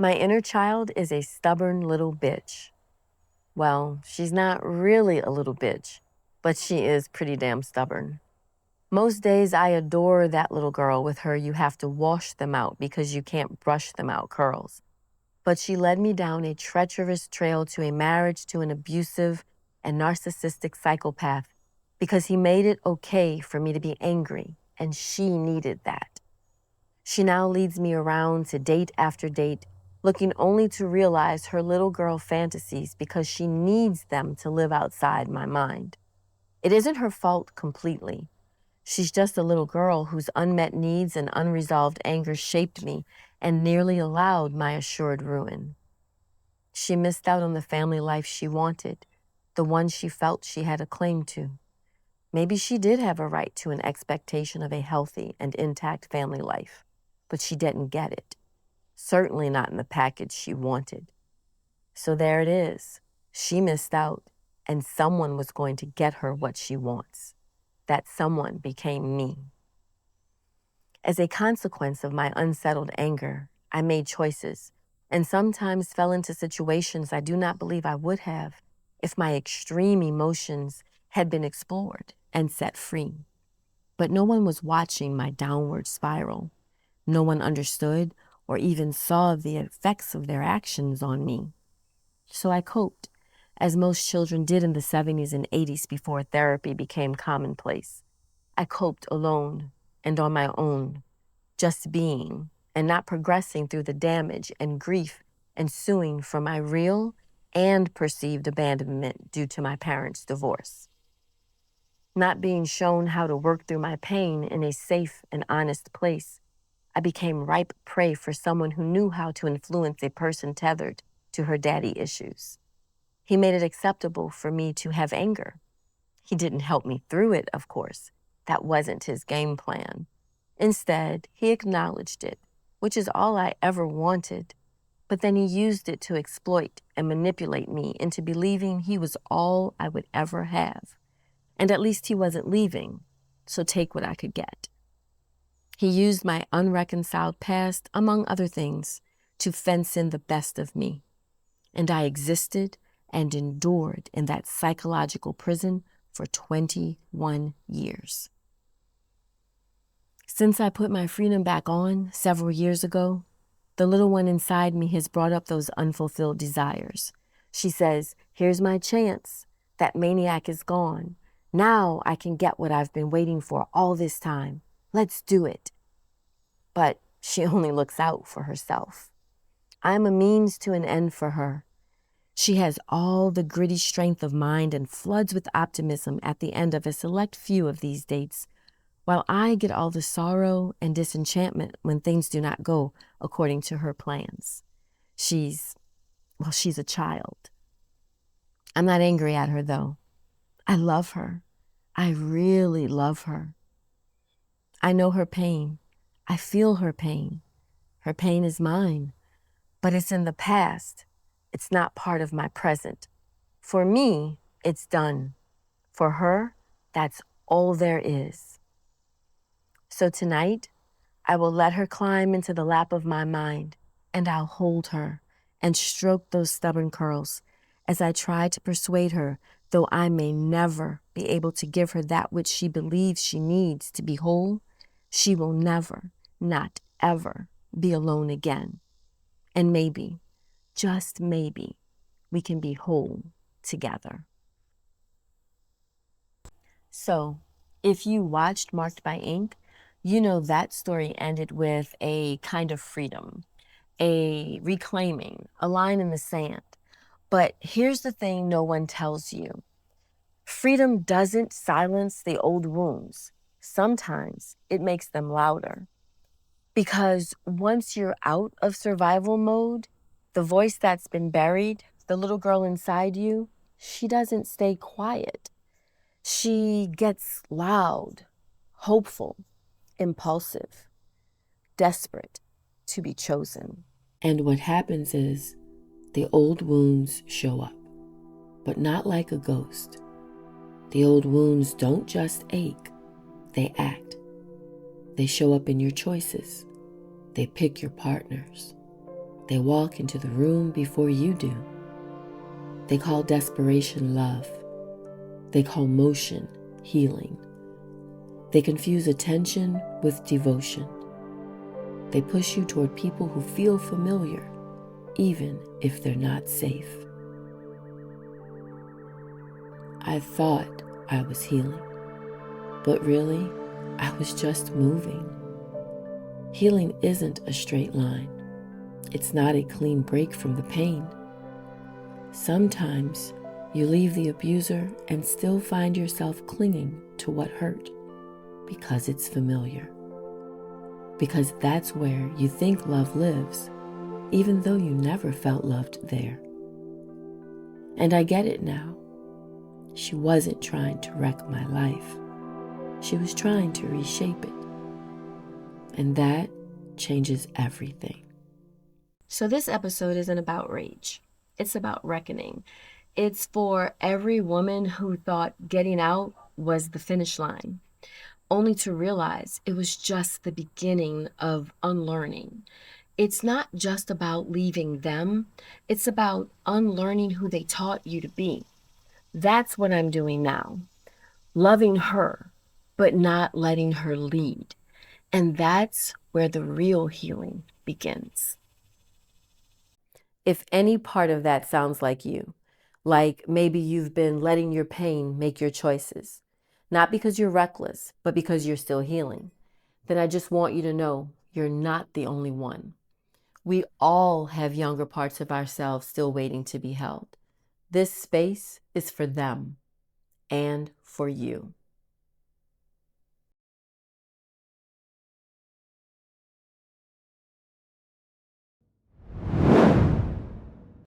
My inner child is a stubborn little bitch. Well, she's not really a little bitch, but she is pretty damn stubborn. Most days I adore that little girl with her you have to wash them out because you can't brush them out curls. But she led me down a treacherous trail to a marriage to an abusive and narcissistic psychopath because he made it okay for me to be angry, and she needed that. She now leads me around to date after date, looking only to realize her little girl fantasies because she needs them to live outside my mind. It isn't her fault completely. She's just a little girl whose unmet needs and unresolved anger shaped me and nearly allowed my assured ruin. She missed out on the family life she wanted, the one she felt she had a claim to. Maybe she did have a right to an expectation of a healthy and intact family life, but she didn't get it. Certainly not in the package she wanted. So there it is. She missed out, and someone was going to get her what she wants. That someone became me. As a consequence of my unsettled anger, I made choices and sometimes fell into situations I do not believe I would have if my extreme emotions had been explored and set free. But no one was watching my downward spiral. No one understood or even saw the effects of their actions on me. So I coped, as most children did in the 70s and 80s before therapy became commonplace. I coped alone and on my own, just being and not progressing through the damage and grief ensuing from my real and perceived abandonment due to my parents' divorce. Not being shown how to work through my pain in a safe and honest place, I became ripe prey for someone who knew how to influence a person tethered to her daddy issues. He made it acceptable for me to have anger. He didn't help me through it, of course. That wasn't his game plan. Instead, he acknowledged it, which is all I ever wanted. But then he used it to exploit and manipulate me into believing he was all I would ever have. And at least he wasn't leaving, so take what I could get. He used my unreconciled past, among other things, to fence in the best of me. And I existed and endured in that psychological prison for 21 years. Since I put my freedom back on several years ago, the little one inside me has brought up those unfulfilled desires. She says, "Here's my chance. That maniac is gone. Now I can get what I've been waiting for all this time. Let's do it." But she only looks out for herself. I'm a means to an end for her. She has all the gritty strength of mind and floods with optimism at the end of a select few of these dates, while I get all the sorrow and disenchantment when things do not go according to her plans. She's a child. I'm not angry at her, though. I love her. I really love her. I know her pain. I feel her pain. Her pain is mine, but it's in the past. It's not part of my present. For me, it's done. For her, that's all there is. So tonight, I will let her climb into the lap of my mind, and I'll hold her and stroke those stubborn curls as I try to persuade her, though I may never be able to give her that which she believes she needs to be whole, she will never, not ever, be alone again. And maybe, just maybe, we can be whole together. So, if you watched Marked by Ink, you know that story ended with a kind of freedom, a reclaiming, a line in the sand. But here's the thing no one tells you. Freedom doesn't silence the old wounds. Sometimes it makes them louder. Because once you're out of survival mode, the voice that's been buried, the little girl inside you, she doesn't stay quiet. She gets loud, hopeful, impulsive, desperate to be chosen. And what happens is the old wounds show up, but not like a ghost. The old wounds don't just ache, they act. They show up in your choices. They pick your partners. They walk into the room before you do. They call desperation love. They call motion healing. They confuse attention with devotion. They push you toward people who feel familiar, even if they're not safe. I thought I was healing, but really, I was just moving. Healing isn't a straight line. It's not a clean break from the pain. Sometimes you leave the abuser and still find yourself clinging to what hurt because it's familiar. Because that's where you think love lives, even though you never felt loved there. And I get it now. She wasn't trying to wreck my life. She was trying to reshape it. And that changes everything. So this episode isn't about rage. It's about reckoning. It's for every woman who thought getting out was the finish line, only to realize it was just the beginning of unlearning. It's not just about leaving them. It's about unlearning who they taught you to be. That's what I'm doing now. Loving her, but not letting her lead. And that's where the real healing begins. If any part of that sounds like you, like maybe you've been letting your pain make your choices, not because you're reckless, but because you're still healing, then I just want you to know you're not the only one. We all have younger parts of ourselves still waiting to be held. This space is for them and for you.